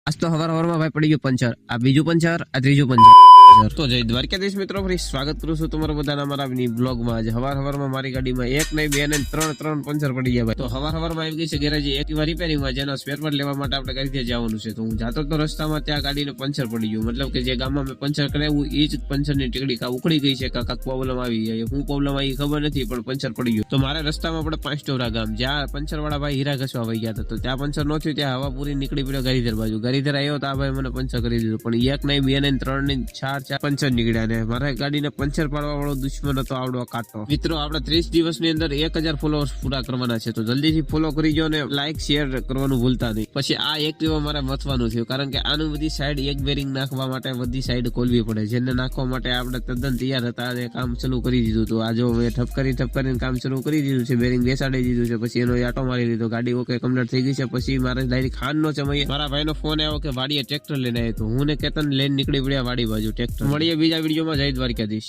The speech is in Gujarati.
આજ તો હવારમાં ભાઈ પડી ગયું પંચર, આ બીજું પંચર, આ ત્રીજું પંચર। તો જય દ્વારકાધીશ મિત્રો, ફરી સ્વાગત કરું છું તમારા બધાના મારા બ્લોગમાં। આજે હવારમાં મારી ગાડીમાં એક નહીં બે નહીં ત્રણ પંચર પડી ગયા ભાઈ। તો હવારમાં આવી ગઈ છે ગેરેજ એક્ટિવા રિપેરિંગમાં, જેના સ્પેર પાર્ટ લેવા માટે આપણે ગાડી જવાનું છે। તો હું જાતો તો રસ્તામાં ત્યાં ગાડીને પંચર પડી ગયું, મતલબ કે જે ગામમાં મેં પંચર કરાવ્યું એ જ પંચરની ટીકડી કા ઉખડી ગઈ છે, કાંક પ્રોબ્લેમ આવી જાય, શું પ્રોબ્લેમ આવી ખબર નથી, પણ પંચર પડી ગયું। તો મારે રસ્તામાં આપણે 5 ટોરા ગામ, જ્યાં પંચર વાળા ભાઈ હીરા ઘસવા આવી ગયા હતા, તો ત્યાં પંચર ન થયું, ત્યાં હવા પૂરી નીકળી પડ્યો ગારીધર બાજુ। ગારીધર આવ્યો તો આ ભાઈ મને પંચર કરી દીધું, પણ એક નહીં બે નહીં ત્રણ નહીં ચાર પંચર નીકળ્યા ને મારા ગાડીને પંચર પાડવા વાળો દુશ્મન હતો આવડો કાટો। મિત્રો આપણે 30 દિવસની અંદર 1000 ફોલોઅર્સ પૂરા કરવાના છે, તો જલ્દીથી ફોલો કરી જો ને લાઈક શેર કરવાનું ભૂલતા નહીં। પછી આ એક્ટિવા મારે મથવાનું થયું, કારણ કે આનું બધી સાઈડ એક બેરિંગ નાખવા માટે બધી સાઈડ ખોલવી પડે, જેને નાખવા માટે આપણે તદ્દન તૈયાર હતા અને કામ ચાલુ કરી દીધું હતું। આ જો મેં ઠપ કરીને કામ ચાલુ કરી દીધું છે, બેરિંગ બેસાડી દીધું છે, પછી એનો આટો મારી દીધો, ગાડી ઓકે કમ્પ્લીટ થઈ ગઈ છે। પછી મારે ડાયરેક્ટ ખાન નો સમય મારા ભાઈનો ફોન આવ્યો કે વાડીએ ટ્રેક્ટર લઈને આવ્યો, તો હું ને કેતન લઈને નીકળી પડ્યા વાડી બાજુ ટ્રેક્ટર। મળીએ બીજા વિડીયોમાં, જય દ્વારકાધીશ।